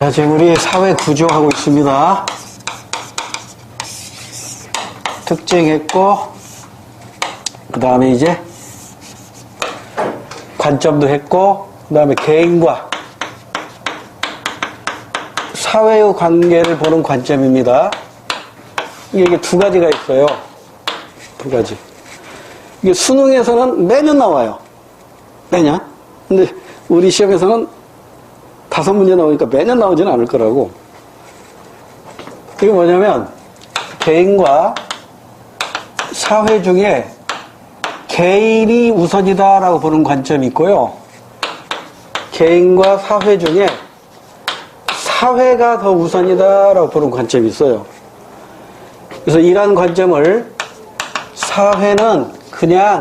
자, 지금 우리 사회 구조하고 있습니다. 특징했고, 그 다음에 이제 관점도 했고, 그 다음에 개인과 사회의 관계를 보는 관점입니다. 이게 두 가지가 있어요. 두 가지. 이게 수능에서는 매년 나와요. 매년. 근데 우리 시험에서는 5문제 나오니까 매년 나오지는 않을 거라고. 이게 뭐냐면, 개인과 사회 중에 개인이 우선이다라고 보는 관점이 있고요. 개인과 사회 중에 사회가 더 우선이다라고 보는 관점이 있어요. 그래서 이러한 관점을 사회는 그냥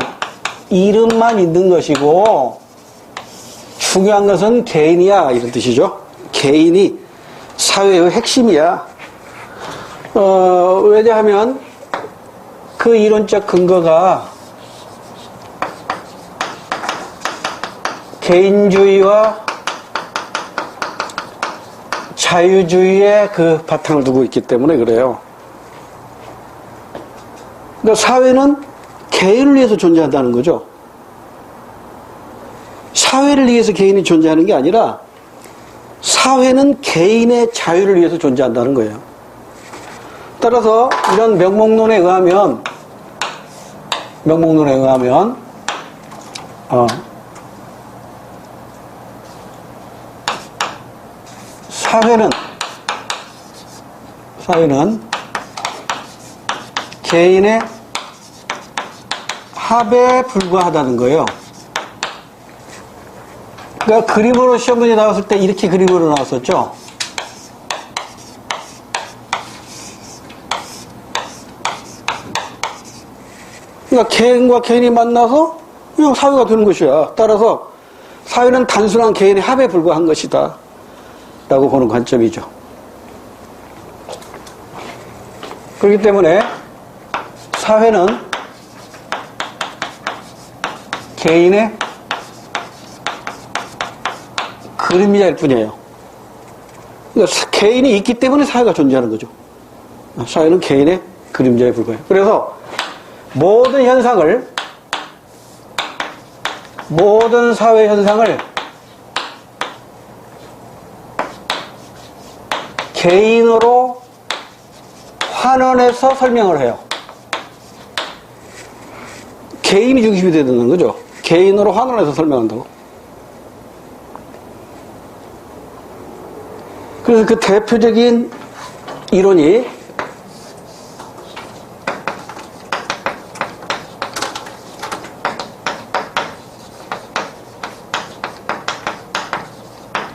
이름만 있는 것이고 중요한 것은 개인이야 이런 뜻이죠. 개인이 사회의 핵심이야. 왜냐하면 그 이론적 근거가 개인주의와 자유주의의 그 바탕을 두고 있기 때문에 그래요. 그러니까 사회는 개인을 위해서 존재한다는 거죠. 사회를 위해서 개인이 존재하는 게 아니라 사회는 개인의 자유를 위해서 존재한다는 거예요. 따라서 이런 명목론에 의하면 사회는 개인의 합에 불과하다는 거예요. 그러니까 그림으로 시험문제 나왔을 때 이렇게 그림으로 나왔었죠. 그러니까 개인과 개인이 만나서 그냥 사회가 되는 것이야. 따라서 사회는 단순한 개인의 합에 불과한 것이다 라고 보는 관점이죠. 그렇기 때문에 사회는 개인의 그림자일 뿐이에요. 그러니까 개인이 있기 때문에 사회가 존재하는 거죠. 사회는 개인의 그림자에 불과해요. 그래서 모든 사회 현상을 개인으로 환원해서 설명을 해요. 개인이 중심이 되야 되는 거죠. 개인으로 환원해서 설명한다고. 그래서 그 대표적인 이론이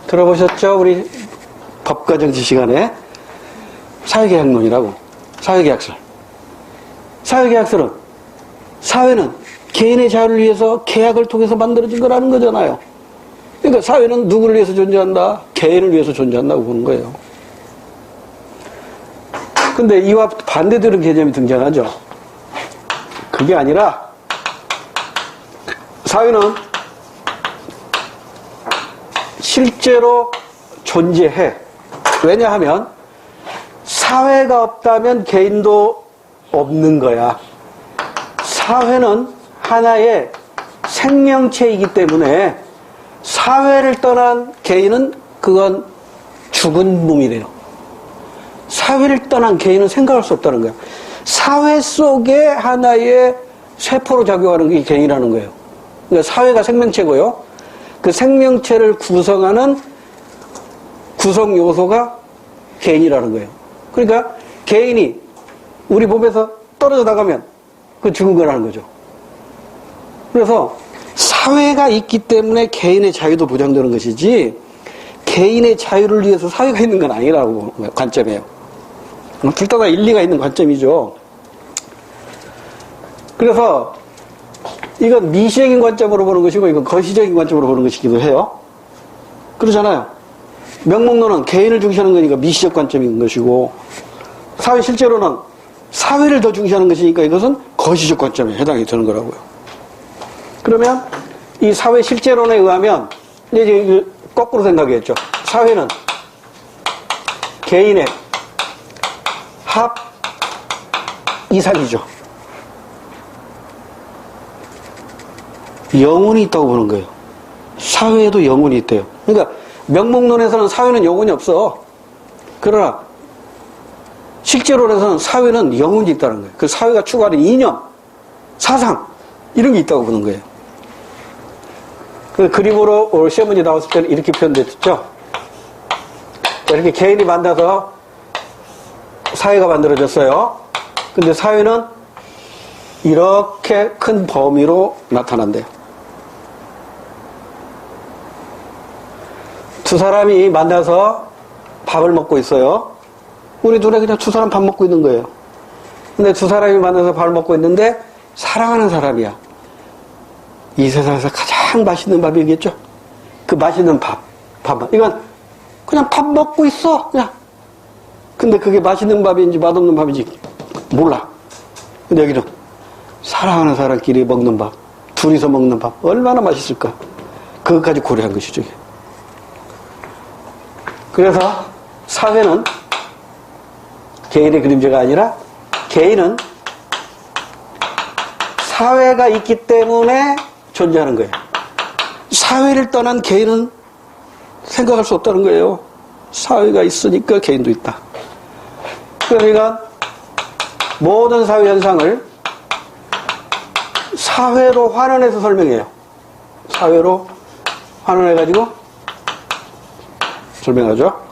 들어보셨죠? 우리 법과정치 시간에 사회계약론이라고. 사회계약설. 사회계약설은 사회는 개인의 자유를 위해서 계약을 통해서 만들어진 거라는 거잖아요. 그러니까 사회는 누구를 위해서 존재한다? 개인을 위해서 존재한다고 보는 거예요. 근데 이와 반대되는 개념이 등장하죠. 그게 아니라 사회는 실제로 존재해. 왜냐하면 사회가 없다면 개인도 없는 거야. 사회는 하나의 생명체이기 때문에 사회를 떠난 개인은 그건 죽은 몸이래요. 사회를 떠난 개인은 생각할 수 없다는 거야. 사회 속에 하나의 세포로 작용하는 게 개인이라는 거예요. 그러니까 사회가 생명체고요. 그 생명체를 구성하는 구성 요소가 개인이라는 거예요. 그러니까 개인이 우리 몸에서 떨어져 나가면 그 죽은 거라는 거죠. 그래서 사회가 있기 때문에 개인의 자유도 보장되는 것이지 개인의 자유를 위해서 사회가 있는 건 아니라고 관점이에요. 둘 다가 일리가 있는 관점이죠. 그래서 이건 미시적인 관점으로 보는 것이고 이건 거시적인 관점으로 보는 것이기도 해요. 그러잖아요. 명목론은 개인을 중시하는 거니까 미시적 관점인 것이고 사회 실제로는 사회를 더 중시하는 것이니까 이것은 거시적 관점에 해당이 되는 거라고요. 그러면 이 사회 실제론에 의하면 이제 거꾸로 생각했죠. 사회는 개인의 합 이상이죠. 영혼이 있다고 보는 거예요. 사회에도 영혼이 있대요. 그러니까 명목론에서는 사회는 영혼이 없어. 그러나 실제로는 사회는 영혼이 있다는 거예요. 그 사회가 추구하는 이념, 사상 이런 게 있다고 보는 거예요. 그 그림으로 시험 문제 나왔을 때는 이렇게 표현됐죠. 이렇게 개인이 만나서 사회가 만들어졌어요. 근데 사회는 이렇게 큰 범위로 나타난대요. 두 사람이 만나서 밥을 먹고 있어요. 우리 눈에 그냥 두 사람 밥 먹고 있는 거예요. 근데 두 사람이 만나서 밥을 먹고 있는데 사랑하는 사람이야. 이 세상에서 가장 맛있는 밥이겠죠? 그 맛있는 밥만. 이건 그냥 밥 먹고 있어, 그냥. 근데 그게 맛있는 밥인지 맛없는 밥인지 몰라. 근데 여기는 사랑하는 사람끼리 먹는 밥, 둘이서 먹는 밥, 얼마나 맛있을까? 그것까지 고려한 것이죠. 그래서 사회는 개인의 그림자가 아니라 개인은 사회가 있기 때문에 존재하는 거예요. 사회를 떠난 개인은 생각할 수 없다는 거예요. 사회가 있으니까 개인도 있다. 그러니까 모든 사회 현상을 사회로 환원해서 설명해요. 사회로 환원해가지고 설명하죠.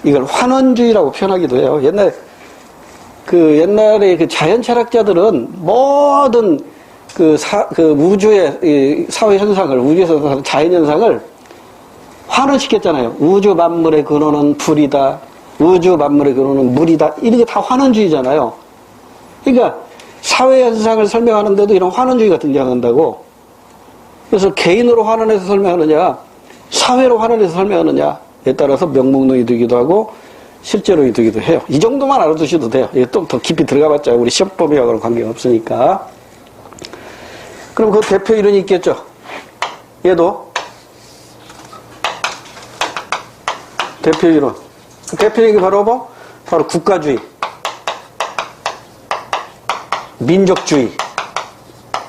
이걸 환원주의라고 표현하기도 해요. 옛날에 그 자연 철학자들은 모든 그 우주의 사회 현상을, 우주에서 나타나는 자연 현상을 환원시켰잖아요. 우주 만물의 근원은 불이다. 우주 만물의 근원은 물이다. 이런 게 다 환원주의잖아요. 그러니까 사회 현상을 설명하는데도 이런 환원주의가 등장한다고. 그래서 개인으로 환원해서 설명하느냐, 사회로 환원해서 설명하느냐에 따라서 명목론이 되기도 하고 실제로 되기도 해요. 이 정도만 알아두셔도 돼요. 이게 또 더 깊이 들어가봤자 우리 시험 범위하고는 관계가 없으니까. 그럼 그 대표 이론이 있겠죠. 얘도 대표 이론. 대표 이론이 바로 뭐? 바로 국가주의, 민족주의.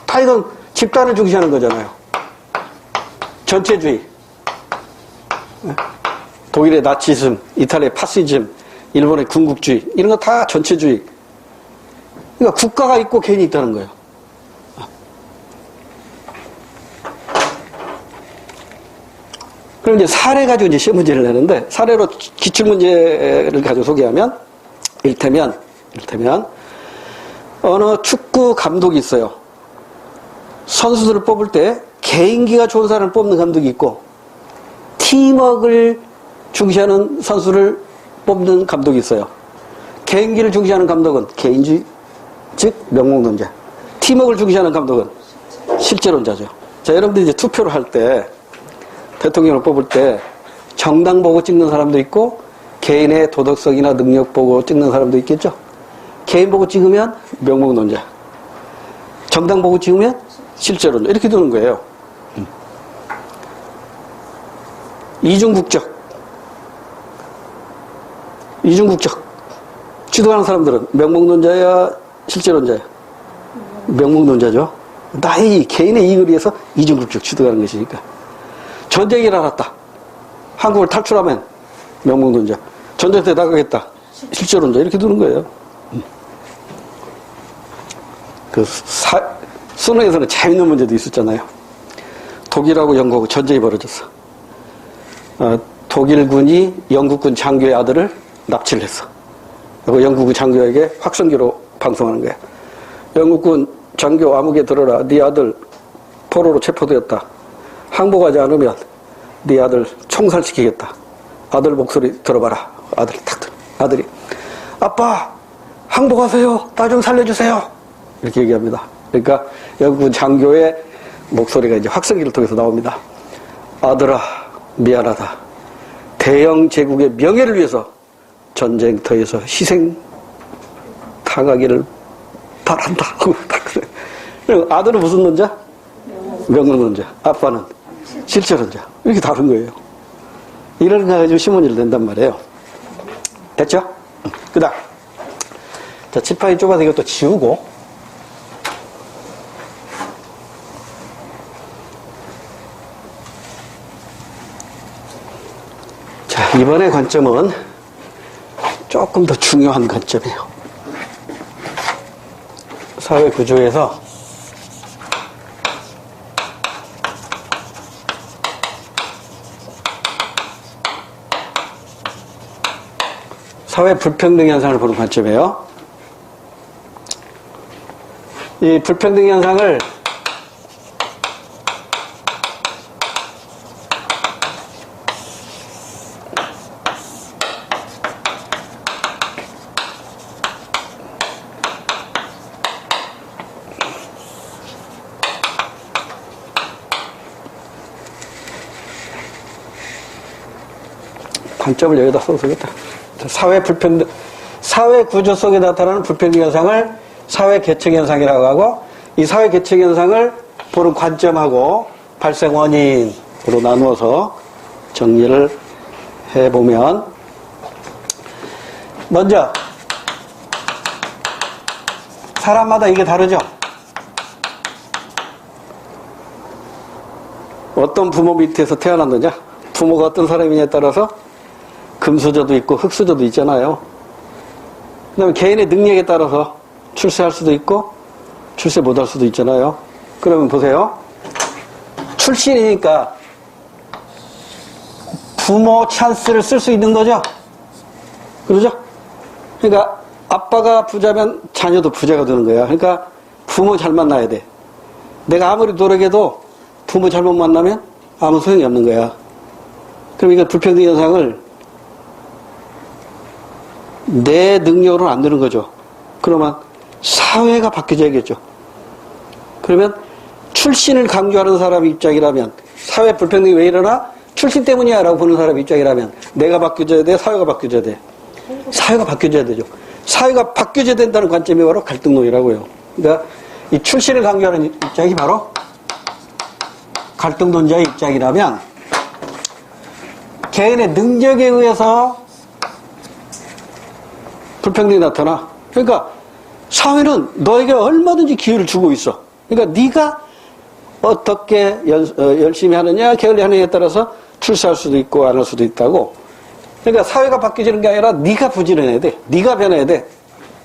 다 이건 집단을 중시하는 거잖아요. 전체주의. 독일의 나치즘, 이탈리아의 파시즘, 일본의 군국주의, 이런 거 다 전체주의. 그러니까 국가가 있고 개인이 있다는 거예요. 그럼 이제 사례 가지고 이제 시험 문제를 내는데, 사례로 기출문제를 가지고 소개하면, 이를테면, 어느 축구 감독이 있어요. 선수들을 뽑을 때 개인기가 좋은 사람을 뽑는 감독이 있고, 팀워크를 중시하는 선수를 뽑는 감독이 있어요. 개인기를 중시하는 감독은 개인주의, 즉 명목론자. 팀워크를 중시하는 감독은 실제론자죠. 자, 여러분들이 이제 투표를 할 때, 대통령을 뽑을 때 정당 보고 찍는 사람도 있고 개인의 도덕성이나 능력 보고 찍는 사람도 있겠죠. 개인 보고 찍으면 명목론자, 정당 보고 찍으면 실제론자, 이렇게 두는 거예요. 이중국적 취득하는 사람들은 명목론자야 실제론자야? 명목론자죠. 나의 개인의 이익을 위해서 이중국적 취득하는 것이니까. 전쟁이 일어났다. 한국을 탈출하면 명목론자, 전쟁터에 나가겠다 실제론자, 이렇게 두는 거예요. 수능에서는 재밌는 문제도 있었잖아요. 독일하고 영국하고 전쟁이 벌어졌어. 독일군이 영국군 장교의 아들을 납치를 했어. 그리고 영국군 장교에게 확성기로 방송하는 거야. 영국군 장교 암흑에 들어라. 네 아들 포로로 체포되었다. 항복하지 않으면 네 아들 총살시키겠다. 아들 목소리 들어봐라. 아들이 탁 들어. 아들이 아빠 항복하세요. 나 좀 살려주세요. 이렇게 얘기합니다. 그러니까 영국군 장교의 목소리가 이제 확성기를 통해서 나옵니다. 아들아 미안하다. 대영 제국의 명예를 위해서 전쟁터에서 희생 당하기를 바란다. 아들은 무슨 논자? 명령론자. 아빠는 실제론자. 이렇게 다른 거예요. 이런 거 가지고 시문제를 낸단 말이에요. 됐죠? 그 다음. 자, 칠판이 좁아서 이것도 지우고. 자, 이번의 관점은 조금 더 중요한 관점이에요. 사회 구조에서 사회 불평등 현상을 보는 관점이에요. 이 불평등 현상을 관점을 여기다 써도 되겠다. 사회 구조 속에 나타나는 불평등 현상을 사회 계층 현상이라고 하고, 이 사회 계층 현상을 보는 관점하고 발생 원인으로 나누어서 정리를 해보면, 먼저 사람마다 이게 다르죠? 어떤 부모 밑에서 태어났느냐? 부모가 어떤 사람이냐에 따라서 금수저도 있고 흙수저도 있잖아요. 그 다음에 개인의 능력에 따라서 출세할 수도 있고 출세 못할 수도 있잖아요. 그러면 보세요. 출신이니까 부모 찬스를 쓸 수 있는 거죠. 그러죠? 그러니까 아빠가 부자면 자녀도 부자가 되는 거야. 그러니까 부모 잘 만나야 돼. 내가 아무리 노력해도 부모 잘못 만나면 아무 소용이 없는 거야. 그럼 이거 불평등 현상을 내 능력으로는 안 되는 거죠. 그러면 사회가 바뀌어야겠죠. 그러면 출신을 강조하는 사람 입장이라면, 사회 불평등이 왜 일어나? 출신 때문이야 라고 보는 사람 입장이라면 내가 바뀌어져야 돼? 사회가 바뀌어져야 돼? 사회가 바뀌어져야 되죠. 사회가 바뀌어져야 된다는 관점이 바로 갈등론이라고요. 그러니까 이 출신을 강조하는 입장이 바로 갈등론자의 입장이라면, 개인의 능력에 의해서 불평등이 나타나. 그러니까 사회는 너에게 얼마든지 기회를 주고 있어. 그러니까 네가 어떻게 열심히 하느냐, 게을리하느냐에 따라서 출세할 수도 있고 안 할 수도 있다고. 그러니까 사회가 바뀌어지는 게 아니라 네가 부지런해야 돼. 네가 변해야 돼.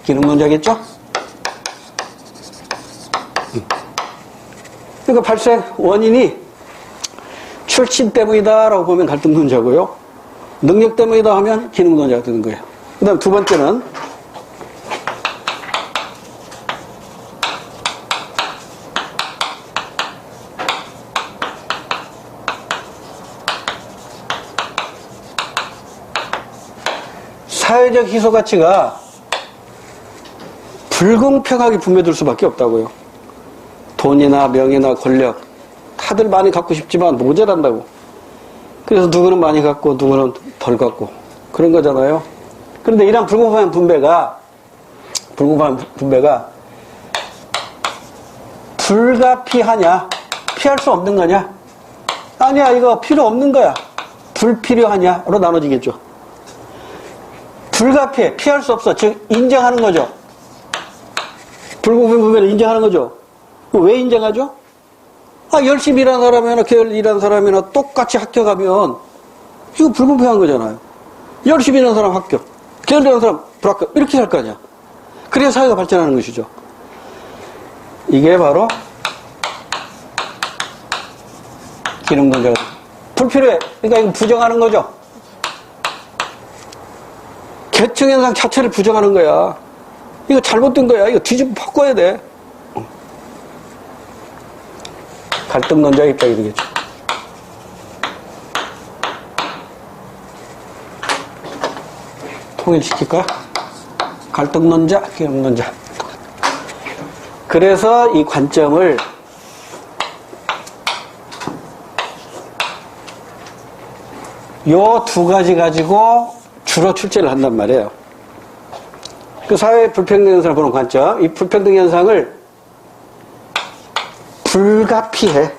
기능론자겠죠? 그러니까 발생 원인이 출신 때문이다라고 보면 갈등론자고요. 능력 때문이다 하면 기능론자가 되는 거예요. 그 다음 두 번째는 사회적 희소가치가 불공평하게 분배될 수밖에 없다고요. 돈이나 명예나 권력 다들 많이 갖고 싶지만 모자란다고. 그래서 누구는 많이 갖고 누구는 덜 갖고 그런 거잖아요. 그런데 이런 불공평한 분배가 불가피하냐? 피할 수 없는 거냐? 아니야, 이거 필요 없는 거야. 불필요하냐로 나눠지겠죠. 불가피해, 피할 수 없어. 즉 인정하는 거죠. 불공평 분배를 인정하는 거죠. 왜 인정하죠? 열심히 일하는 사람이나 게을리 일하는 사람이나 똑같이 합격하면 이거 불공평한 거잖아요. 열심히 일하는 사람 합격, 게을리 일하는 사람 불합격, 이렇게 할 거 아니야. 그래야 사회가 발전하는 것이죠. 이게 바로 기능론자가 불필요해. 그러니까 이거 부정하는 거죠. 계층현상 자체를 부정하는 거야. 이거 잘못된 거야. 이거 뒤집어 바꿔야 돼. 갈등론자의 입장이 되겠죠. 통일시킬까? 갈등론자, 기능론자. 그래서 이 관점을 요 두 가지 가지고 주로 출제를 한단 말이에요. 그 사회 불평등 현상을 보는 관점, 이 불평등 현상을 불가피해.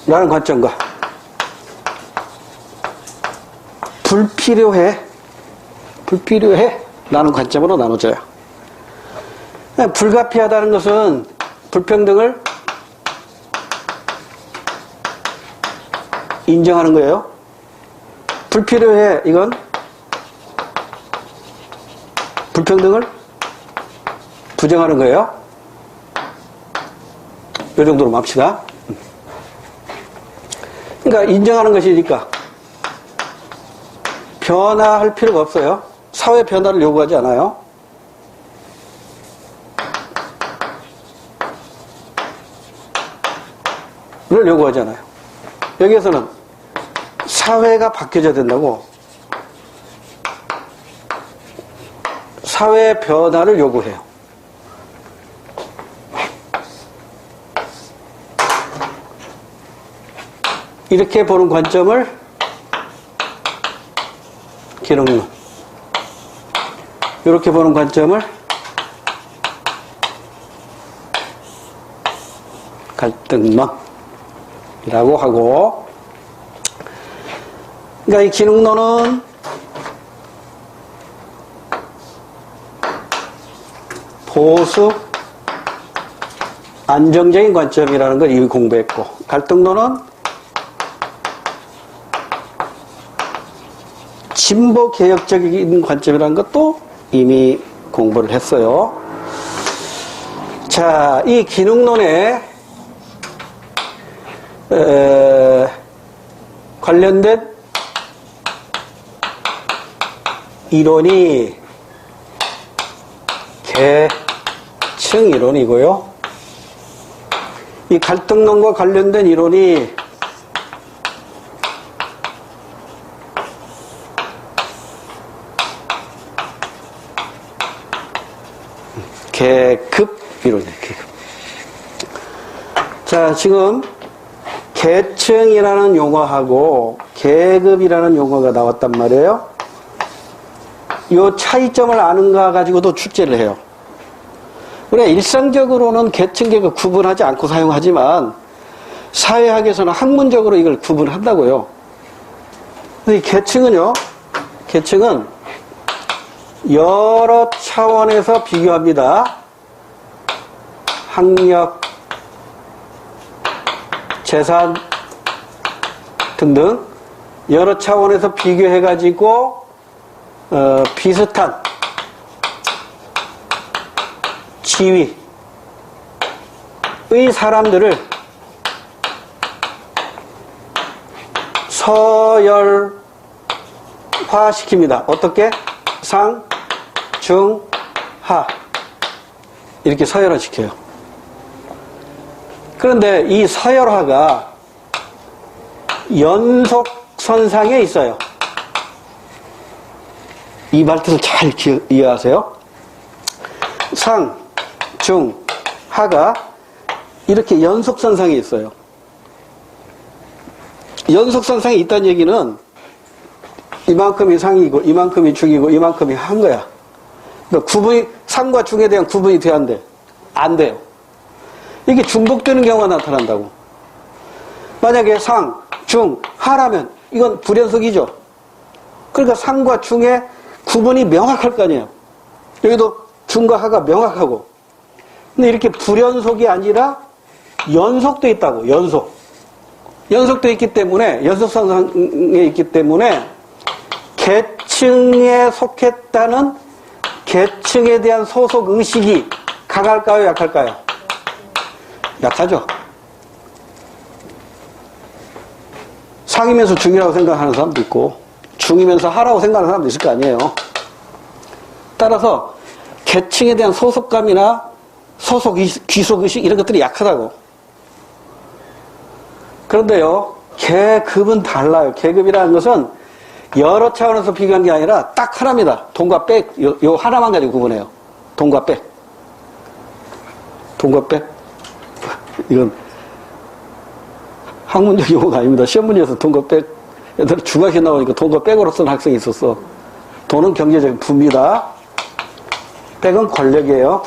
라는 관점과 불필요해. 불필요해. 라는 관점으로 나눠져요. 불가피하다는 것은 불평등을 인정하는 거예요. 불필요해. 이건 불평등을 부정하는 거예요. 이 정도로 맙시다. 그러니까 인정하는 것이니까 변화할 필요가 없어요. 사회 변화를 요구하지 않아요. 를 요구하지 않아요. 여기에서는 사회가 바뀌어져야 된다고 사회 변화를 요구해요. 이렇게 보는 관점을 기능론, 이렇게 보는 관점을 갈등론이라고 하고, 그러니까 이 기능론은 보수 안정적인 관점이라는 걸 이미 공부했고, 갈등론은 진보 개혁적인 관점이라는 것도 이미 공부를 했어요. 자, 이 기능론에 관련된 이론이 계층 이론이고요. 이 갈등론과 관련된 이론이 계급 이론이에요. 계급. 자, 지금 계층이라는 용어하고 계급이라는 용어가 나왔단 말이에요. 이 차이점을 아는가 가지고도 출제를 해요. 우리가 일상적으로는 계층, 계급 구분하지 않고 사용하지만 사회학에서는 학문적으로 이걸 구분한다고요. 이 계층은요, 계층은 여러 차원에서 비교합니다. 학력, 재산 등등 여러 차원에서 비교해가지고 비슷한 지위의 사람들을 서열화시킵니다. 어떻게? 상, 중, 하 이렇게 서열화시켜요. 그런데 이 서열화가 연속선상에 있어요. 이 말뜻을 잘 이해하세요. 상, 중, 하가 이렇게 연속선상에 있어요. 연속선상에 있다는 얘기는 이만큼이 상이고 이만큼이 중이고 이만큼이 한 거야. 그러니까 구분이, 상과 중에 대한 구분이 돼야 안 돼? 안 돼요. 이게 중복되는 경우가 나타난다고. 만약에 상, 중, 하라면 이건 불연속이죠. 그러니까 상과 중의 구분이 명확할 거 아니에요. 여기도 중과 하가 명확하고. 근데 이렇게 불연속이 아니라 연속돼 있다고. 연속돼 있기 때문에, 연속선상에 있기 때문에 계층에 속했다는 계층에 대한 소속 의식이 강할까요, 약할까요? 약하죠. 상이면서 중이라고 생각하는 사람도 있고 중이면서 하라고 생각하는 사람도 있을 거 아니에요. 따라서 계층에 대한 소속감이나 귀속의식 이런 것들이 약하다고. 그런데요, 계급은 달라요. 계급이라는 것은 여러 차원에서 비교한 게 아니라 딱 하나입니다. 돈과 백, 요 하나만 가지고 구분해요. 돈과 백. 돈과 백. 이건 학문적 용어가 아닙니다. 시험 문제에서 돈과 백. 옛날에 중학교 나오니까 돈과 백으로 쓴 학생이 있었어. 돈은 경제적인 부입니다. 백은 권력이에요.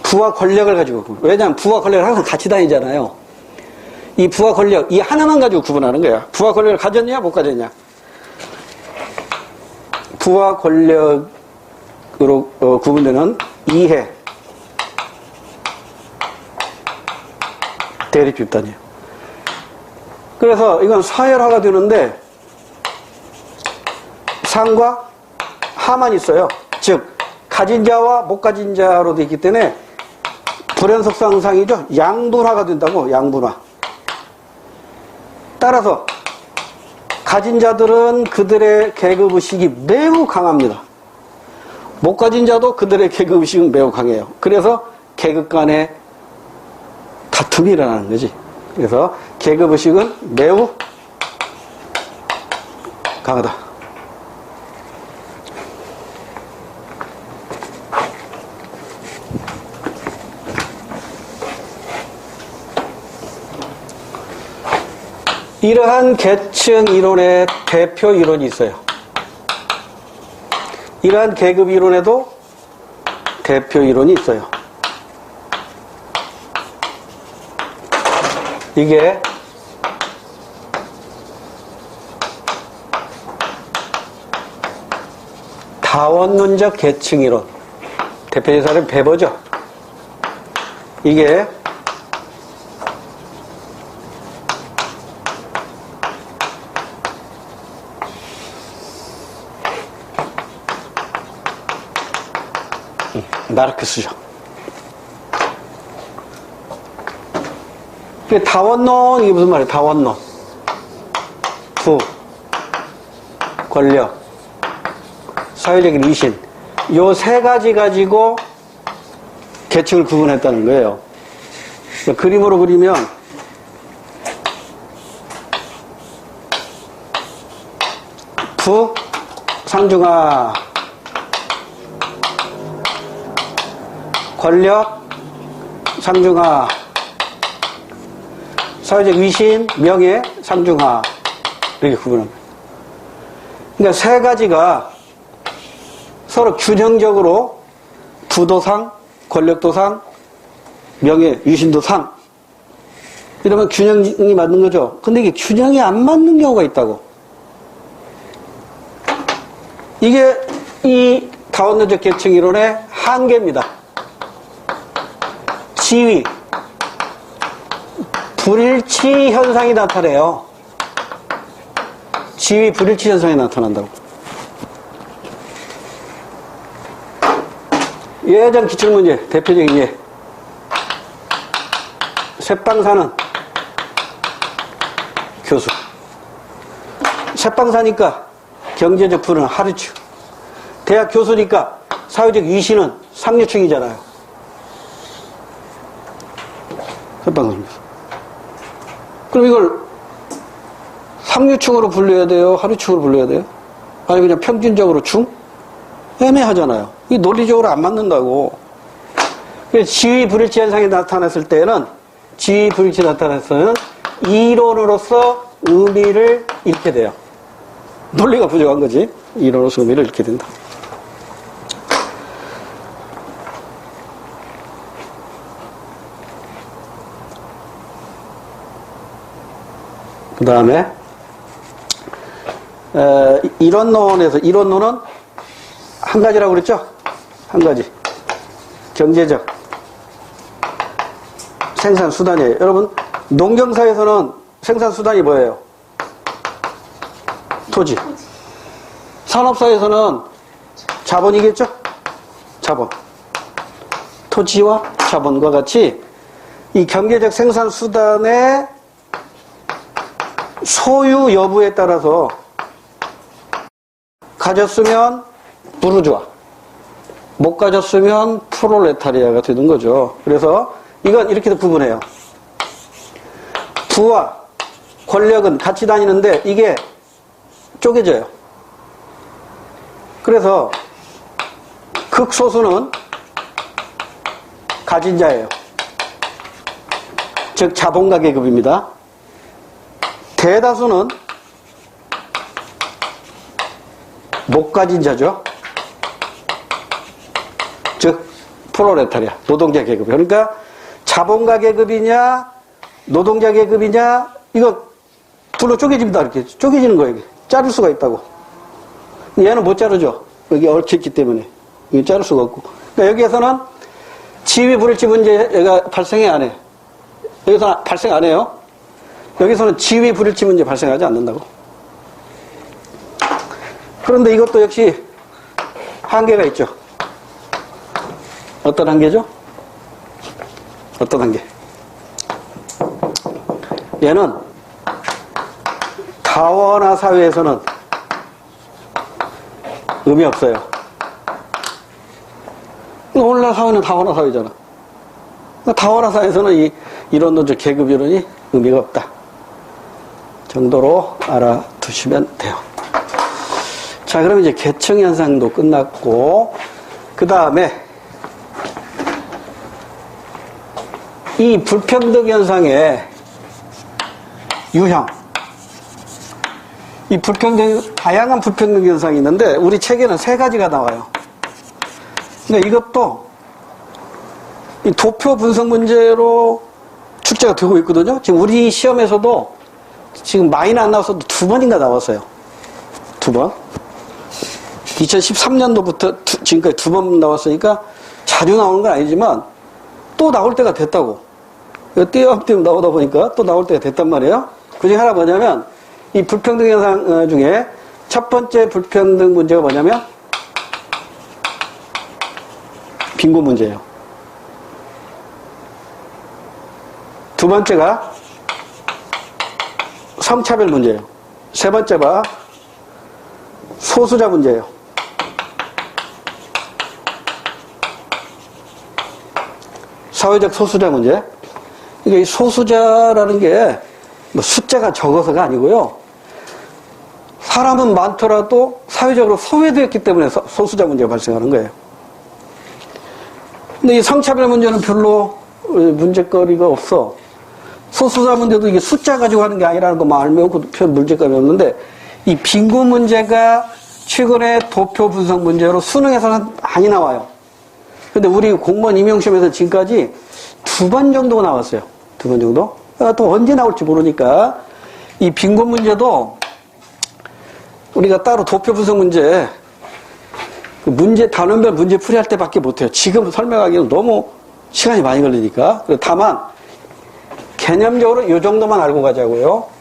부와 권력을 가지고. 왜냐하면 부와 권력을 항상 같이 다니잖아요. 이 부와 권력, 이 하나만 가지고 구분하는 거야. 부와 권력을 가졌냐, 못 가졌냐. 부와 권력으로 구분되는 이해, 대립 집단이에요. 그래서 이건 사열화가 되는데 상과 하만 있어요. 즉 가진 자와 못 가진 자로 되어 있기 때문에 불연속상상이죠. 양분화가 된다고. 양분화. 따라서 가진 자들은 그들의 계급의식이 매우 강합니다. 못 가진 자도 그들의 계급의식은 매우 강해요. 그래서 계급 간의 다툼이 일어나는 거지. 그래서 계급의식은 매우 강하다. 이러한 계층 이론의 대표 이론이 있어요. 이러한 계급 이론에도 대표 이론이 있어요. 이게 다원론적 계층 이론. 대표적인 사람이 베버죠. 이게 마르크스죠. 다원론, 이게 무슨 말이에요? 다원론. 부, 권력, 사회적인 이신. 요 세 가지 가지고 계층을 구분했다는 거예요. 그림으로 그리면 부, 상중하, 권력, 상중하, 사회적 위신, 명예, 상중하 이렇게 구분합니다. 그러니까 세 가지가 서로 균형적으로 부도상, 권력도상, 명예, 위신도상 이러면 균형이 맞는 거죠. 근데 이게 균형이 안 맞는 경우가 있다고. 이게 이 다원론적 계층 이론의 한계입니다. 지위, 불일치 현상이 나타나요. 지위 불일치 현상이 나타난다고. 예전 기출문제 대표적인 예. 새빵 사는 교수. 새빵 사니까 경제적 부는 하류층. 대학 교수니까 사회적 위신은 상류층이잖아요. 새빵 그럼 이걸 상류층으로 분류해야 돼요? 하류층으로 분류해야 돼요? 아니 그냥 평균적으로 중? 애매하잖아요. 이 논리적으로 안 맞는다고. 그래서 지위 불일치 현상이 나타났을 때는 지위 불일치 나타났을 때는 이론으로서 의미를 잃게 돼요. 논리가 부족한 거지. 이론으로서 의미를 잃게 된다. 그 다음에 이론론은 한 가지라고 그랬죠? 한 가지. 경제적 생산수단이에요. 여러분 농경사에서는 생산수단이 뭐예요? 토지. 산업사에서는 자본이겠죠? 자본. 토지와 자본과 같이 이 경제적 생산수단의 소유 여부에 따라서 가졌으면 부르주아, 못 가졌으면 프롤레타리아가 되는 거죠. 그래서 이건 이렇게도 구분해요. 부와 권력은 같이 다니는데 이게 쪼개져요. 그래서 극소수는 가진 자예요. 즉 자본가 계급입니다. 대다수는 못 가진 자죠. 즉 프롤레타리아, 노동자 계급. 그러니까 자본가 계급이냐 노동자 계급이냐 이거 둘로 쪼개집니다. 이렇게 쪼개지는 거예요. 이게. 자를 수가 있다고. 얘는 못 자르죠. 여기 얽혀있기 때문에. 이거 자를 수가 없고. 그러니까 여기에서는 지위 불일치 문제가 발생이 안 해. 여기서는 발생 안 해요. 여기서는 지위 불일치 문제 발생하지 않는다고. 그런데 이것도 역시 한계가 있죠. 어떤 한계죠? 어떤 한계? 얘는 다원화 사회에서는 의미 없어요. 오늘날 사회는 다원화 사회잖아. 다원화 사회에서는 이 이론론적 계급 이론이 의미가 없다 정도로 알아두시면 돼요. 자, 그럼 이제 계층 현상도 끝났고, 그 다음에 이 불평등 현상의 유형, 이 다양한 불평등 현상이 있는데 우리 책에는 3가지가 나와요. 근데 이것도 이 도표 분석 문제로 출제가 되고 있거든요. 지금 우리 시험에서도 지금 많이는 안 나왔어도 2번인가 나왔어요. 2번. 2013년도부터 지금까지 2번 나왔으니까 자주 나오는 건 아니지만 또 나올 때가 됐다고. 띄엄띄엄 나오다 보니까 또 나올 때가 됐단 말이에요. 그 중에 하나 뭐냐면 이 불평등 현상 중에 첫 번째 불평등 문제가 뭐냐면 빈곤 문제예요. 두 번째가 성차별 문제예요. 세 번째가 소수자 문제예요. 사회적 소수자 문제. 그러니까 이 소수자라는 게 뭐 숫자가 적어서가 아니고요. 사람은 많더라도 사회적으로 소외되었기 때문에 소수자 문제가 발생하는 거예요. 근데 이 성차별 문제는 별로 문제거리가 없어. 소수자 문제도 이게 숫자 가지고 하는 게 아니라는 거 알면 그 문제감이 없는데, 이 빈곤 문제가 최근에 도표 분석 문제로 수능에서는 많이 나와요. 근데 우리 공무원 임용시험에서 지금까지 2번 정도가 나왔어요. 2번 정도? 또 언제 나올지 모르니까 이 빈곤 문제도 우리가 따로 도표 분석 문제, 단원별 문제 풀이할 때밖에 못해요. 지금 설명하기는 너무 시간이 많이 걸리니까. 다만 개념적으로 이 정도만 알고 가자고요.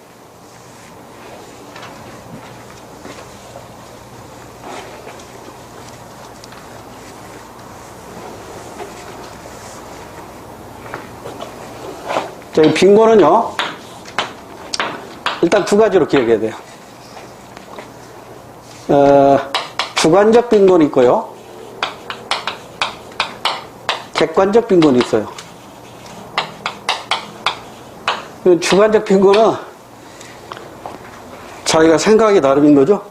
자, 이 빈곤은요, 일단 2가지로 기억해야 돼요. 주관적 빈곤이 있고요, 객관적 빈곤이 있어요. 주관적 빈곤은 자기가 생각이 나름인 거죠.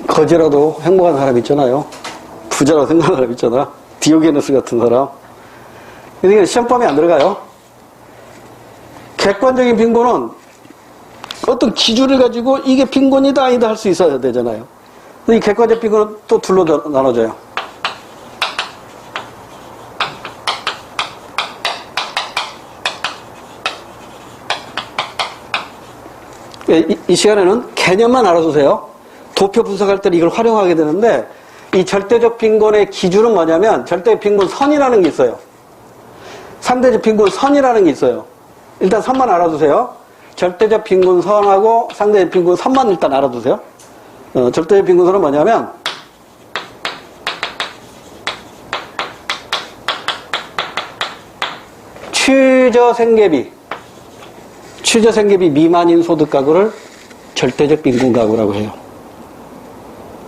거지라도 행복한 사람 있잖아요. 부자라고 생각하는 사람 있잖아. 디오게네스 같은 사람. 그러니까 시험범위 안 들어가요. 객관적인 빈곤은 어떤 기준을 가지고 이게 빈곤이다 아니다 할 수 있어야 되잖아요. 이 객관적 빈곤은 또 둘로 나눠져요. 이 시간에는 개념만 알아두세요. 도표 분석할 때는 이걸 활용하게 되는데, 이 절대적 빈곤의 기준은 뭐냐면 절대적 빈곤 선이라는 게 있어요. 상대적 빈곤 선이라는 게 있어요. 일단 선만 알아두세요. 절대적 빈곤 선하고 상대적 빈곤 선만 일단 알아두세요. 절대적 빈곤 선은 뭐냐면 최저생계비 미만인 소득 가구를 절대적 빈곤 가구라고 해요.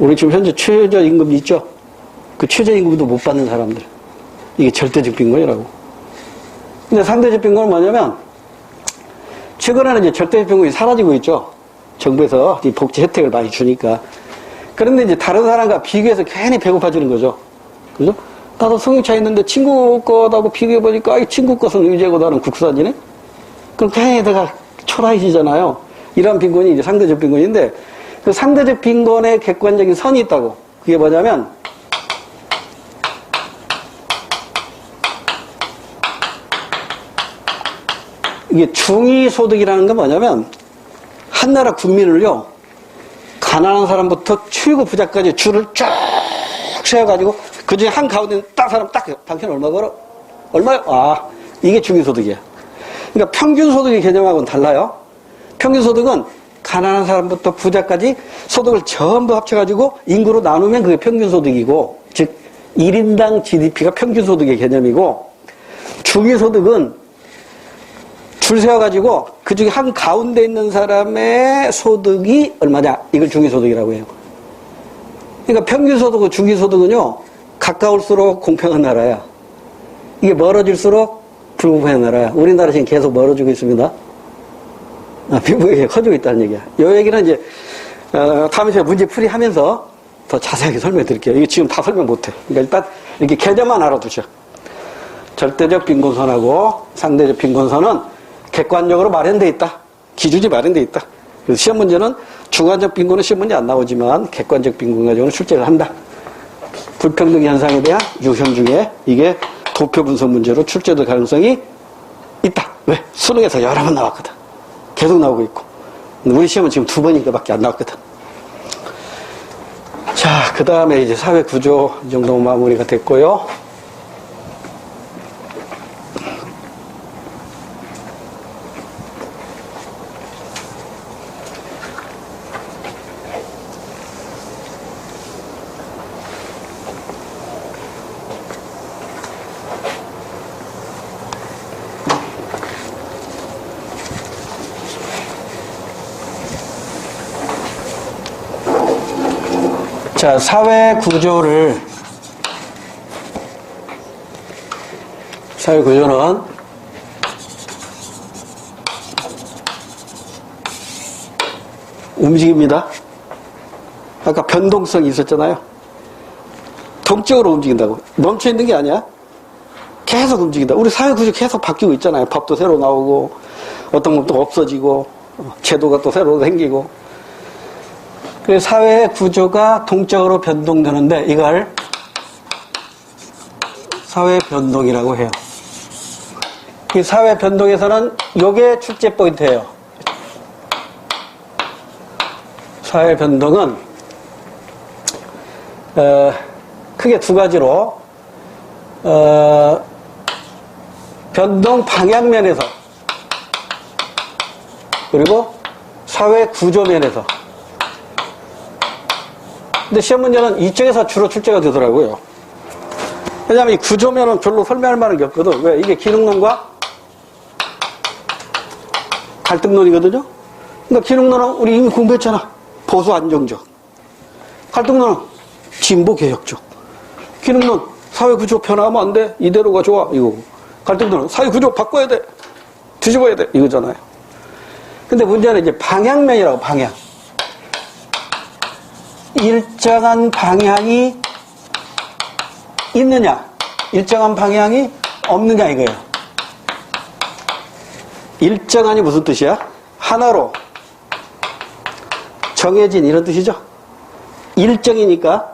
우리 지금 현재 최저임금이 있죠? 그 최저임금도 못 받는 사람들. 이게 절대적 빈곤이라고. 근데 상대적 빈곤은 뭐냐면, 최근에는 이제 절대적 빈곤이 사라지고 있죠. 정부에서 이 복지 혜택을 많이 주니까. 그런데 이제 다른 사람과 비교해서 괜히 배고파지는 거죠. 그죠? 나도 승용차 있는데 친구 거하고 비교해보니까, 이 친구 것은 의제고 나는 국산이네? 그럼 괜히 내가 초라해지잖아요. 이런 빈곤이 이제 상대적 빈곤인데, 그 상대적 빈곤의 객관적인 선이 있다고. 그게 뭐냐면, 이게 중위소득이라는 건 뭐냐면, 한 나라 국민을요, 가난한 사람부터 최고 부자까지 줄을 쫙 세워가지고 그 중에 한 가운데 딱 사람 딱 당신 얼마 벌어? 얼마요? 아, 이게 중위소득이야. 그러니까 평균소득의 개념하고는 달라요. 평균소득은 가난한 사람부터 부자까지 소득을 전부 합쳐가지고 인구로 나누면 그게 평균소득이고, 즉 1인당 GDP가 평균소득의 개념이고, 중위소득은 줄 세워가지고 그 중에 한 가운데 있는 사람의 소득이 얼마냐, 이걸 중위소득이라고 해요. 그러니까 평균소득과 중위소득은요, 가까울수록 공평한 나라야. 이게 멀어질수록 불공평한 나라야. 우리나라 지금 계속 멀어지고 있습니다. 빈부격차가 커지고 있다는 얘기야. 이 얘기는 이제 다음에 제가 문제 풀이하면서 더 자세하게 설명해 드릴게요. 이게 지금 다 설명 못해. 그러니까 일단 이렇게 개념만 알아두셔. 절대적 빈곤선하고 상대적 빈곤선은 객관적으로 마련되어 있다. 기준이 마련되어 있다. 그래서 시험 문제는 주관적 빈곤은 시험 문제 안 나오지만 객관적 빈곤 가지고는 출제를 한다. 불평등 현상에 대한 유형 중에 이게 도표 분석 문제로 출제될 가능성이 있다. 왜? 수능에서 여러 번 나왔거든. 계속 나오고 있고. 우리 시험은 지금 2번인가밖에 안 나왔거든. 자, 그 다음에 이제 사회 구조 이 정도 마무리가 됐고요. 자, 사회 구조는 움직입니다. 아까 변동성이 있었잖아요. 동적으로 움직인다고. 멈춰있는 게 아니야. 계속 움직인다. 우리 사회 구조 계속 바뀌고 있잖아요. 법도 새로 나오고 어떤 것도 없어지고 제도가 또 새로 생기고. 그래서 사회 구조가 동적으로 변동되는데 이걸 사회 변동이라고 해요. 이 사회 변동에서는 이게 출제 포인트예요. 사회 변동은 크게 두 가지로 변동 방향면에서 그리고 사회 구조면에서. 근데 시험 문제는 이쪽에서 주로 출제가 되더라고요. 왜냐하면 이 구조면은 별로 설명할 만한 게 없거든. 왜? 이게 기능론과 갈등론이거든요. 그러니까 기능론은 우리 이미 공부했잖아. 보수 안정적. 갈등론은 진보 개혁적. 기능론 사회 구조 변화하면 안 돼. 이대로가 좋아. 이거. 갈등론은 사회 구조 바꿔야 돼. 뒤집어야 돼. 이거잖아요. 근데 문제는 이제 방향면이라고, 방향. 일정한 방향이 있느냐, 일정한 방향이 없느냐 이거예요. 일정한이 무슨 뜻이야? 하나로 정해진 이런 뜻이죠. 일정이니까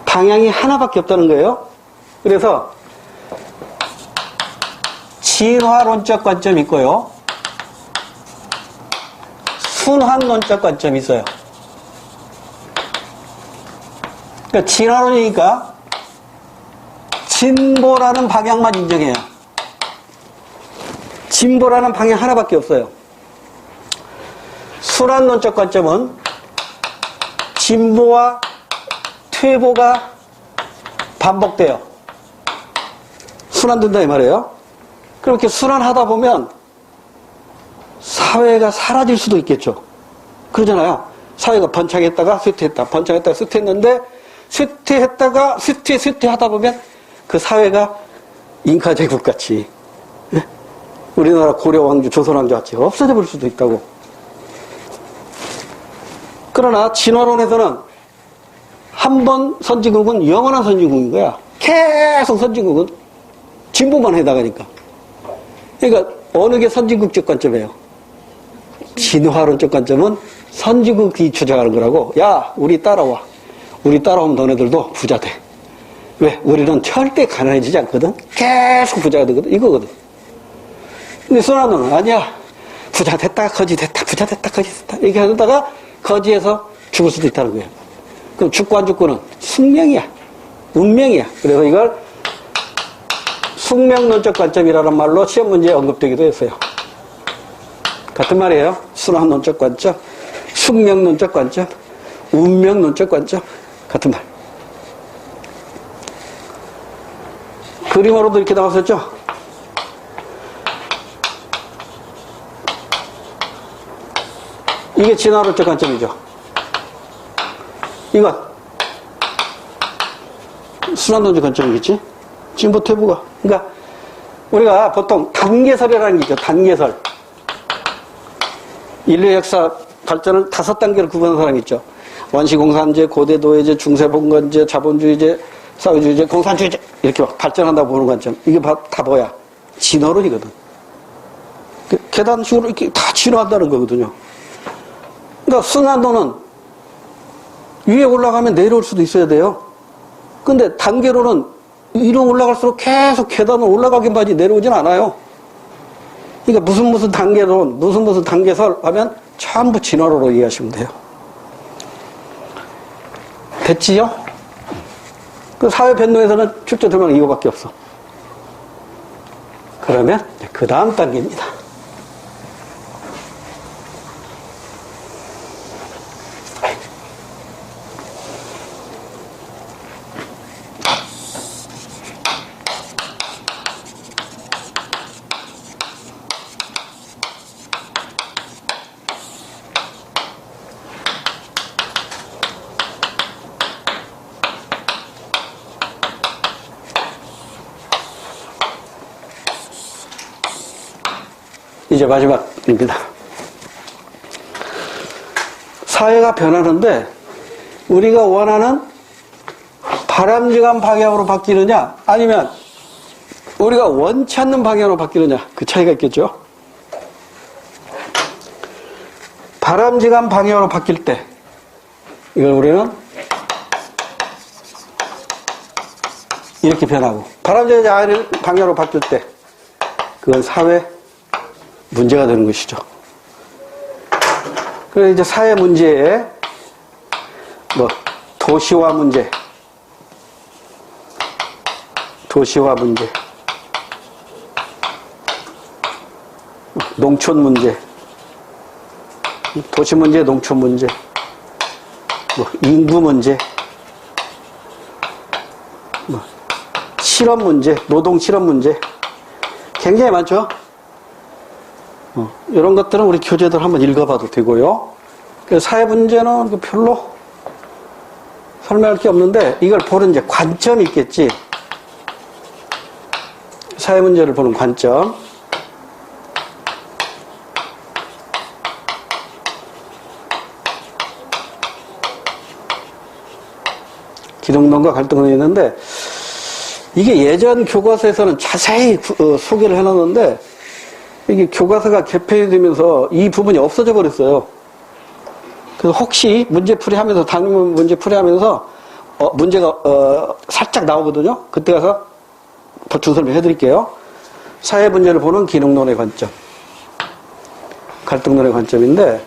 방향이 하나밖에 없다는 거예요. 그래서 진화론적 관점이 있고요. 순환론적 관점이 있어요. 그러니까 진화론이니까 진보라는 방향만 인정해요. 진보라는 방향 하나밖에 없어요. 순환론적 관점은 진보와 퇴보가 반복돼요. 순환된다 이 말이에요. 그렇게 순환하다 보면 사회가 사라질 수도 있겠죠. 그러잖아요. 사회가 번창했다가 쇠퇴했다, 번창했다가 쇠퇴했는데 쇠퇴했다가 쇠퇴하다 보면 그 사회가 잉카 제국같이, 우리나라 고려 왕조, 조선 왕조 같이 없어져 버릴 수도 있다고. 그러나 진화론에서는 한 번 선진국은 영원한 선진국인 거야. 계속 선진국은 진보만 해나가니까. 그러니까 어느 게 선진국적 관점이에요. 진화론적 관점은 선진국이 주장하는 거라고. 야, 우리 따라와. 우리 따라오면 너네들도 부자 돼. 왜? 우리는 절대 가난해지지 않거든. 계속 부자가 되거든. 이거거든. 근데 순환론은 아니야. 부자 됐다가 거지 됐다. 부자 됐다 거지 됐다. 이렇게 하다가 거지에서 죽을 수도 있다는 거예요. 그럼 죽고 안 죽고는 숙명이야. 운명이야. 그래서 이걸 숙명론적 관점이라는 말로 시험 문제에 언급되기도 했어요. 같은 말이에요. 순환론적 관점, 숙명론적 관점, 운명론적 관점. 같은 말. 그림으로도 이렇게 나왔었죠? 이게 진화론적 관점이죠. 이건 순환론적 관점이겠지? 진보태 부가. 그러니까 우리가 보통 단계설이라는 게 있죠. 단계설. 인류 역사 발전을 5단계로 구분하는 사람이 있죠. 원시공산제, 고대도예제, 중세봉건제, 자본주의제, 사회주의제, 공산주의제 이렇게 막 발전한다고 보는 관점. 이게 다 뭐야? 진화론이거든. 계단식으로 이렇게 다 진화한다는 거거든요. 그러니까 순환론은 위에 올라가면 내려올 수도 있어야 돼요. 근데 단계로는 위로 올라갈수록 계속 계단을 올라가긴 하지 내려오진 않아요. 그러니까 무슨 단계론, 무슨 단계설 하면 전부 진화론으로 이해하시면 돼요. 됐지요? 그 사회 변동에서는 출제될 이유밖에 없어. 그러면 그 다음 단계입니다. 이제 마지막입니다. 사회가 변하는데 우리가 원하는 바람직한 방향으로 바뀌느냐 아니면 우리가 원치 않는 방향으로 바뀌느냐 그 차이가 있겠죠. 바람직한 방향으로 바뀔 때 이걸 우리는 이렇게 변하고 바람직한 방향으로 바뀔 때 그건 사회 문제가 되는 것이죠. 그래서 이제 사회 문제에 도시화 문제, 농촌 문제, 도시 문제, 농촌 문제, 인구 문제, 실업 문제, 노동 실업 문제 굉장히 많죠. 이런 것들은 우리 교재들 한번 읽어봐도 되고요. 사회 문제는 별로 설명할 게 없는데 이걸 보는 이제 관점이 있겠지. 사회 문제를 보는 관점. 기능론과 갈등론이 있는데 이게 예전 교과서에서는 자세히 소개를 해놨는데 이게 교과서가 개편이 되면서 이 부분이 없어져 버렸어요. 그래서 혹시 문제풀이 하면서, 단문 문제풀이 하면서, 문제가, 살짝 나오거든요. 그때 가서 보충 설명해 드릴게요. 사회 문제를 보는 기능론의 관점. 갈등론의 관점인데,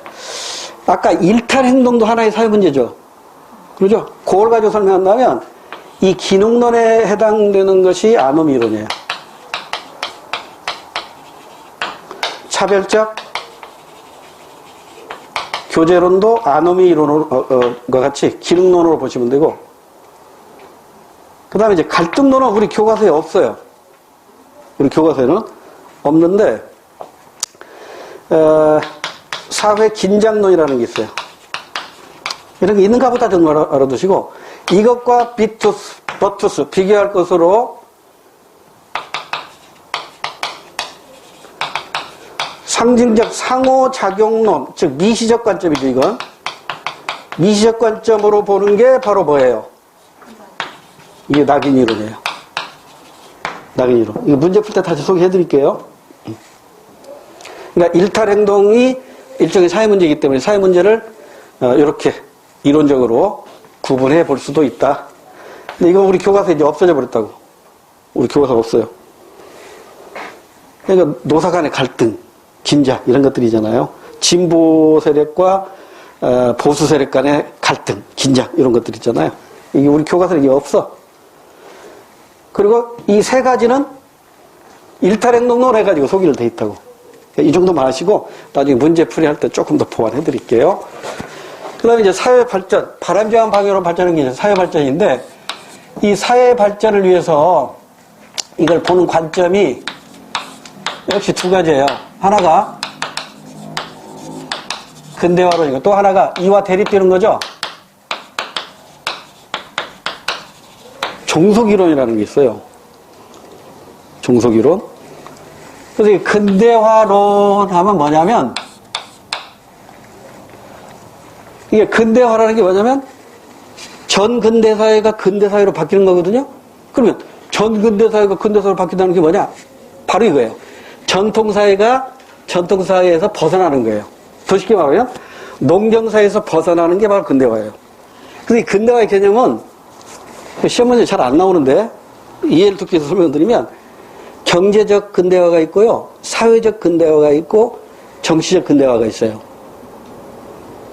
아까 일탈 행동도 하나의 사회 문제죠. 그러죠? 그걸 가지고 설명한다면, 이 기능론에 해당되는 것이 아노미 이론이에요. 차별적 교재론도 아노미 이론과 같이 기능론으로 보시면 되고, 그 다음에 이제 갈등론은 우리 교과서에 없어요. 우리 교과서에는 없는데, 사회 긴장론이라는 게 있어요. 이런 게 있는가 보다 좀 알아두시고, 이것과 버투스, 비교할 것으로 상징적 상호작용론, 즉 미시적 관점이죠. 이건 미시적 관점으로 보는 게 바로 뭐예요? 이게 낙인이론이에요. 낙인이론. 이거 문제 풀 때 다시 소개해 드릴게요. 그러니까 일탈 행동이 일종의 사회 문제이기 때문에 사회 문제를 이렇게 이론적으로 구분해 볼 수도 있다. 근데 이건 우리 교과서에 이제 없어져 버렸다고. 우리 교과서가 없어요. 그러니까 노사 간의 갈등, 긴장 이런 것들이잖아요. 진보 세력과 보수 세력 간의 갈등, 긴장 이런 것들 있잖아요. 이게 우리 교과서에 이게 없어. 그리고 이 세 가지는 일탈행동론 해가지고 소개를 돼 있다고. 이 정도만 하시고 나중에 문제 풀이할 때 조금 더 보완해 드릴게요. 그 다음에 이제 사회 발전, 바람직한 방향으로 발전하는 게 이제 사회 발전인데, 이 사회 발전을 위해서 이걸 보는 관점이 역시 두 가지예요. 하나가 근대화론이고 또 하나가 이와 대립되는 거죠. 종속이론이라는 게 있어요. 종속이론. 그래서 이 근대화론 하면 뭐냐면, 이게 근대화라는 게 뭐냐면 전 근대사회가 근대사회로 바뀌는 거거든요. 그러면 전 근대사회가 근대사회로 바뀐다는 게 뭐냐? 바로 이거예요. 전통사회가 전통사회에서 벗어나는 거예요. 더 쉽게 말하면 농경사회에서 벗어나는 게 바로 근대화예요. 근데 이 근대화의 개념은 시험 문제 잘 안 나오는데 이해를 돕기 위해서 설명드리면 경제적 근대화가 있고요. 사회적 근대화가 있고 정치적 근대화가 있어요.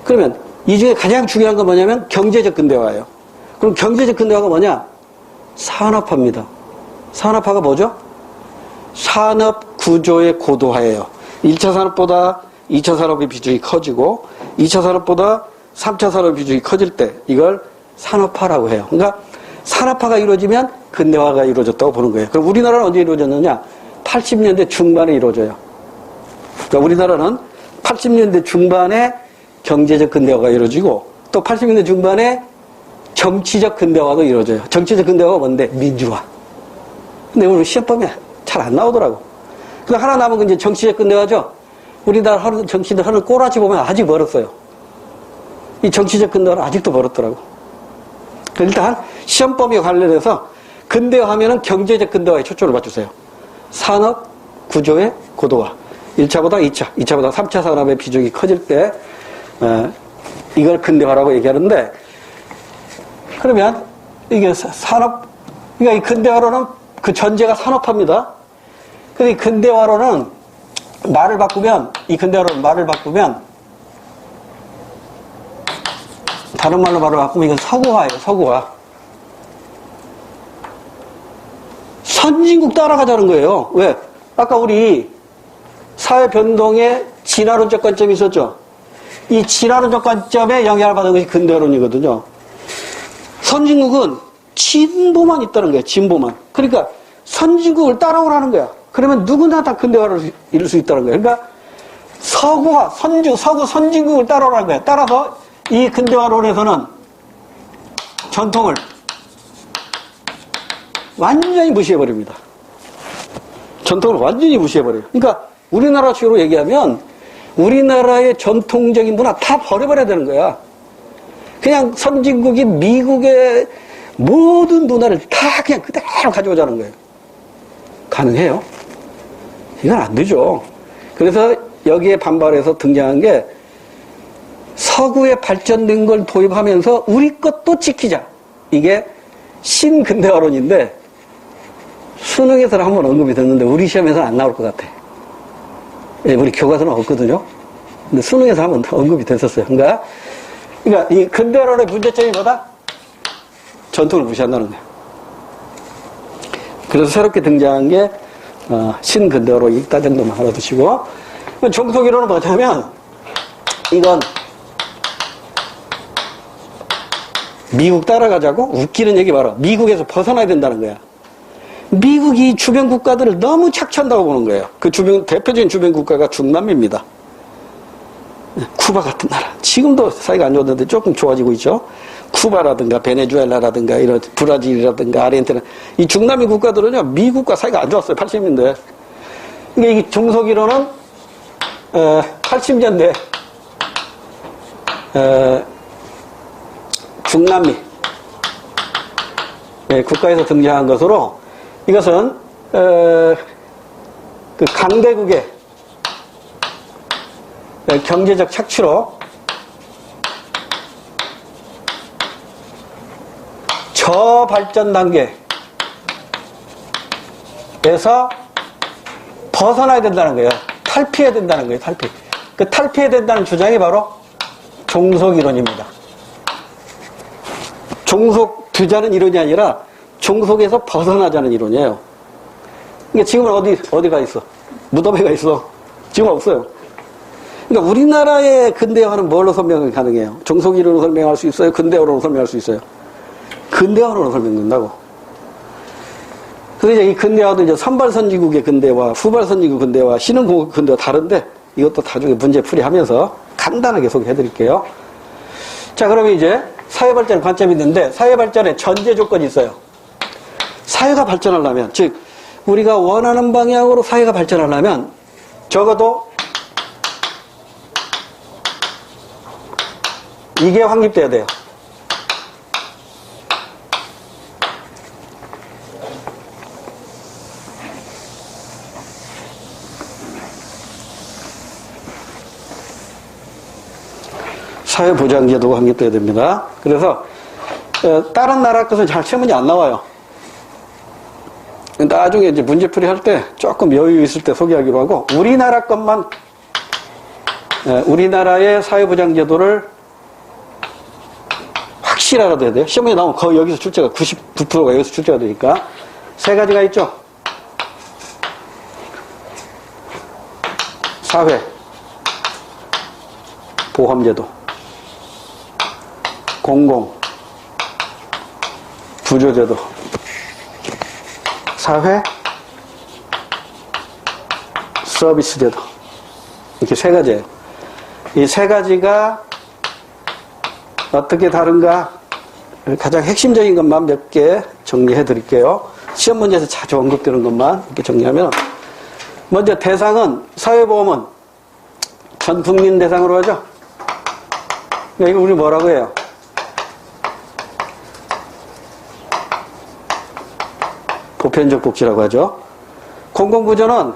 그러면 이 중에 가장 중요한 건 뭐냐면 경제적 근대화예요. 그럼 경제적 근대화가 뭐냐? 산업화입니다. 산업화가 뭐죠? 산업 구조의 고도화예요. 1차 산업보다 2차 산업의 비중이 커지고 2차 산업보다 3차 산업의 비중이 커질 때 이걸 산업화라고 해요. 그러니까 산업화가 이루어지면 근대화가 이루어졌다고 보는 거예요. 그럼 우리나라는 언제 이루어졌느냐? 80년대 중반에 이루어져요. 그러니까 우리나라는 80년대 중반에 경제적 근대화가 이루어지고 또 80년대 중반에 정치적 근대화도 이루어져요. 정치적 근대화가 뭔데? 민주화. 근데 오늘 시험범위에 잘 안 나오더라고. 근데 하나 남은 건 이제 정치적 근대화죠. 우리나라 정치인들 하는 꼬라지 보면 아직 멀었어요. 이 정치적 근대화는 아직도 멀었더라고. 일단 시험범위와 관련해서 근대화하면은 경제적 근대화에 초점을 맞추세요. 산업 구조의 고도화. 1차보다 2차, 2차보다 3차 산업의 비중이 커질 때 이걸 근대화라고 얘기하는데, 그러면 이게 산업, 그러니까 이 근대화로는 그 전제가 산업화입니다. 근데 이 근대화로는 말을 바꾸면, 이 근대화로는 말을 바꾸면, 다른 말로 말을 바꾸면 이건 서구화예요, 서구화. 선진국 따라가자는 거예요. 왜? 아까 우리 사회 변동의 진화론적 관점이 있었죠? 이 진화론적 관점에 영향을 받은 것이 근대화론이거든요. 선진국은 진보만 있다는 거예요. 진보만. 그러니까 선진국을 따라오라는 거야. 그러면 누구나 다 근대화를 이룰 수 있다는 거예요. 그러니까 서구화, 서구 선진국을 따라오라는 거예요. 따라서 이 근대화론에서는 전통을 완전히 무시해버립니다. 전통을 완전히 무시해버려요. 그러니까 우리나라 식으로 얘기하면 우리나라의 전통적인 문화 다 버려버려야 되는 거야. 그냥 선진국인 미국의 모든 문화를 다 그냥 그대로 가져오자는 거예요. 가능해요? 이건 안 되죠. 그래서 여기에 반발해서 등장한 게 서구에 발전된 걸 도입하면서 우리 것도 지키자. 이게 신근대화론인데 수능에서는 한번 언급이 됐는데 우리 시험에서는 안 나올 것 같아. 예, 우리 교과서는 없거든요. 근데 수능에서 한번 언급이 됐었어요. 그러니까 이 근대화론의 문제점이 뭐다? 전통을 무시한다는 거예요. 그래서 새롭게 등장한 게 신근대화론이 있다 정도만 알아두시고, 종속이론은 뭐냐면 이건 미국 따라가자고 웃기는 얘기 봐라. 미국에서 벗어나야 된다는 거야. 미국이 주변 국가들을 너무 착취한다고 보는 거예요. 그 대표적인 주변 국가가 중남미입니다. 쿠바 같은 나라. 지금도 사이가 안 좋았는데 조금 좋아지고 있죠. 쿠바라든가 베네수엘라라든가 이런 브라질이라든가 아르헨티나. 이 중남미 국가들은요, 미국과 사이가 안 좋았어요. 80년대. 그러니까 이 종속이론은 80년대 중남미 국가에서 등장한 것으로 이것은 그 강대국의 경제적 착취로 저발전 단계에서 벗어나야 된다는 거예요. 탈피해야 된다는 거예요. 탈피. 그 탈피해야 된다는 주장이 바로 종속 이론입니다. 종속 두자는 이론이 아니라 종속에서 벗어나자는 이론이에요. 그러니까 지금은 어디가 있어? 무덤에 가 있어. 지금 없어요. 그러니까 우리나라의 근대화는 뭘로 설명이 가능해요? 종속 이론으로 설명할 수 있어요? 근대화로 설명할 수 있어요? 근대화로 설명된다고. 그래서 이 근대화도 이제 선발선진국의 근대화, 후발선진국 근대화, 신흥공국 근대화 다른데 이것도 나중에 문제 풀이하면서 간단하게 소개해 드릴게요. 자, 그러면 이제 사회발전의 관점이 있는데 사회발전에 전제 조건이 있어요. 사회가 발전하려면, 즉 우리가 원하는 방향으로 사회가 발전하려면 적어도 이게 확립돼야 돼요. 사회보장제도가 확립돼야 됩니다. 그래서 다른 나라 것은 잘 시험문이 안 나와요. 나중에 이제 문제풀이 할 때 조금 여유 있을 때 소개하기로 하고 우리나라 것만 우리나라의 사회보장제도를 확실히 알아둬야 돼요. 시험문에 나오면 거의 여기서 출제가 99%가 여기서 출제가 되니까 세 가지가 있죠. 사회 보험제도, 공공 부조제도, 사회 서비스제도, 이렇게 세 가지예요. 이 세 가지가 어떻게 다른가 가장 핵심적인 것만 몇 개 정리해 드릴게요. 시험 문제에서 자주 언급되는 것만 이렇게 정리하면, 먼저 대상은, 사회보험은 전 국민 대상으로 하죠. 이거 우리 뭐라고 해요? 보편적 복지라고 하죠. 공공부조는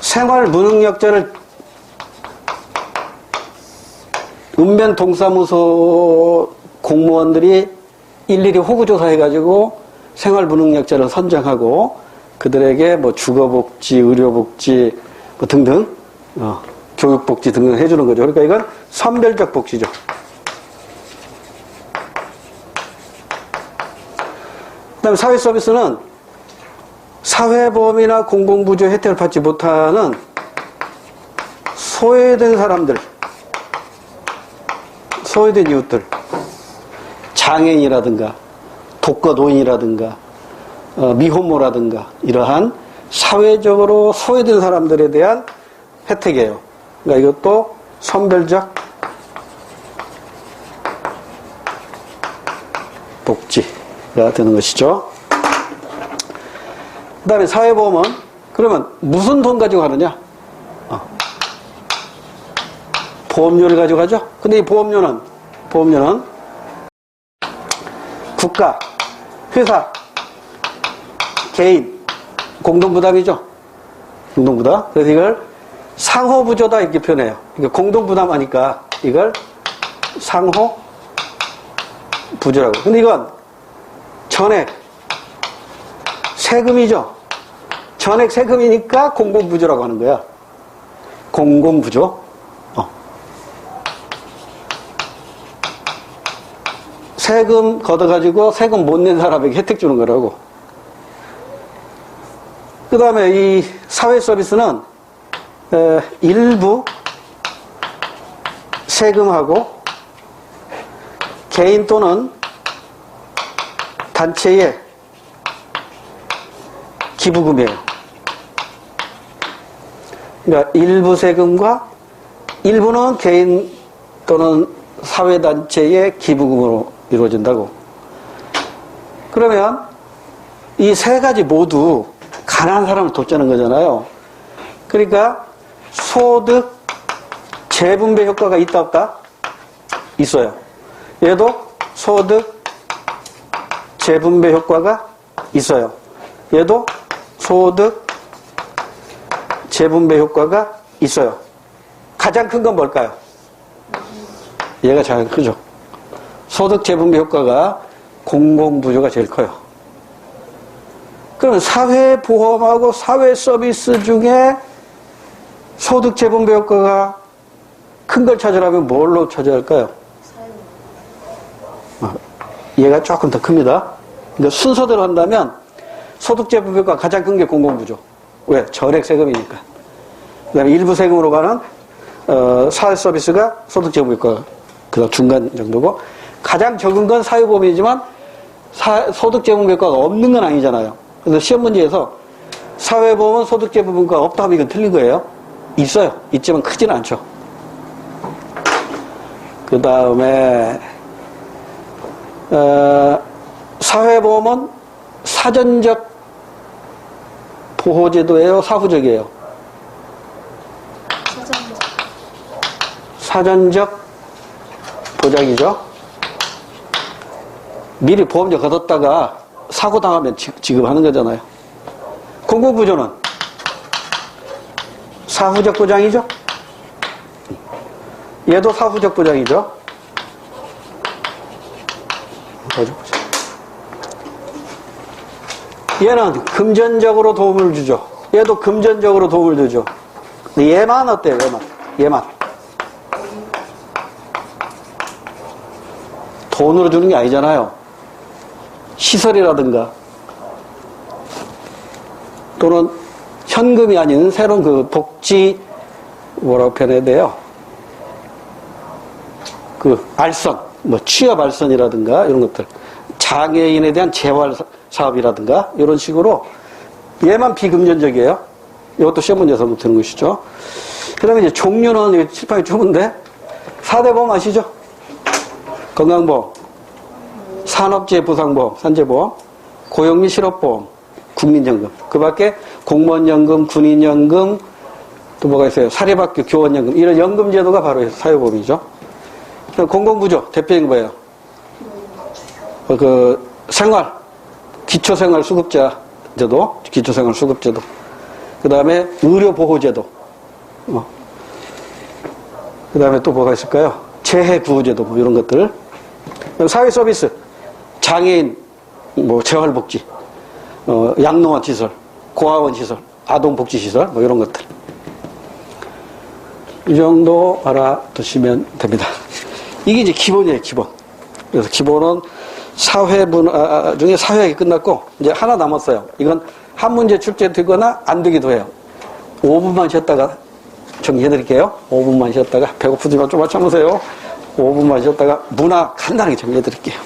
생활 무능력자를 읍면 동사무소 공무원들이 일일이 호구조사해가지고 생활 무능력자를 선정하고 그들에게 뭐 주거복지, 의료복지 뭐 등등 교육복지 등등 해주는 거죠. 그러니까 이건 선별적 복지죠. 그 다음에 사회서비스는 사회보험이나 공공부조 혜택을 받지 못하는 소외된 사람들, 소외된 이웃들, 장애인이라든가 독거노인이라든가 미혼모라든가 이러한 사회적으로 소외된 사람들에 대한 혜택이에요. 그러니까 이것도 선별적 복지가 되는 것이죠. 그 다음에 사회보험은 그러면 무슨 돈 가지고 하느냐? 보험료를 가지고 하죠. 근데 이 보험료는 국가, 회사, 개인 공동부담이죠. 공동부담. 그래서 이걸 상호부조다 이렇게 표현해요. 그러니까 공동부담하니까 이걸 상호부조라고. 근데 이건 전액 세금이죠. 전액 세금이니까 공공부조라고 하는 거야. 공공부조. 세금 걷어가지고 세금 못 낸 사람에게 혜택 주는 거라고. 그 다음에 이 사회서비스는 일부 세금하고 개인 또는 단체의 기부금이에요. 그러니까 일부 세금과 일부는 개인 또는 사회단체의 기부금으로 이루어진다고. 그러면 이 세 가지 모두 가난한 사람을 돕자는 거잖아요. 그러니까 소득 재분배 효과가 있다 없다? 있어요. 얘도 소득 재분배 효과가 있어요. 얘도 소득 재분배 효과가 있어요. 가장 큰 건 뭘까요? 얘가 가장 크죠. 소득 재분배 효과가 공공부조가 제일 커요. 그러면 사회보험하고 사회서비스 중에 소득 재분배 효과가 큰 걸 찾으려면 뭘로 찾아야 할까요? 얘가 조금 더 큽니다. 그러니까 순서대로 한다면 소득재부비과 가장 큰 게 공공부죠. 왜? 전액 세금이니까. 그 다음에 일부 세금으로 가는 사회서비스가 소득재부비과 그 중간 정도고, 가장 적은 건 사회보험이지만 소득재부비과가 없는 건 아니잖아요. 그래서 시험 문제에서 사회보험은 소득재부비과가 없다 하면 이건 틀린 거예요. 있어요. 있지만 크지는 않죠. 그 다음에 사회보험은 사전적 보호제도예요? 사후적이에요? 사전적 보장이죠. 미리 보험료 걷었다가 사고 당하면 지급하는 거잖아요. 공공부조는 사후적 보장이죠. 얘도 사후적 보장이죠. 얘는 금전적으로 도움을 주죠. 얘도 금전적으로 도움을 주죠. 얘만 어때요? 얘만. 돈으로 주는 게 아니잖아요. 시설이라든가 또는 현금이 아닌 새로운 그 복지 뭐라고 표현해야 돼요? 그 알선, 뭐 취업 알선이라든가 이런 것들, 장애인에 대한 재활 사업이라든가 이런 식으로 얘만 비금전적이에요. 이것도 시험 문제에서 묻는 것이죠. 그 다음에 이제 종류는 칠판이 좁은데 4대 보험 아시죠? 건강보험, 산업재해 보상보험, 산재보험, 고용 및 실업보험, 국민연금. 그 밖에 공무원연금, 군인연금, 또 뭐가 있어요? 사립학교 교원연금. 이런 연금제도가 바로 사회보험이죠. 공공부조, 대표적인 거예요. 그 생활, 기초생활수급자제도, 기초생활수급제도. 그 다음에 의료보호제도. 그 다음에 또 뭐가 있을까요? 재해구호제도, 뭐 이런 것들. 사회서비스, 장애인, 뭐 재활복지, 양로원 시설, 고아원 시설, 아동복지시설, 뭐 이런 것들. 이 정도 알아두시면 됩니다. 이게 이제 기본이에요, 기본. 그래서 기본은 사회문화 중에 사회학이 끝났고, 이제 하나 남았어요. 이건 한 문제 출제되거나 안 되기도 해요. 5분만 쉬었다가 정리해드릴게요. 5분만 쉬었다가, 배고프지만 좀만 참으세요. 5분만 쉬었다가 문화 간단하게 정리해드릴게요.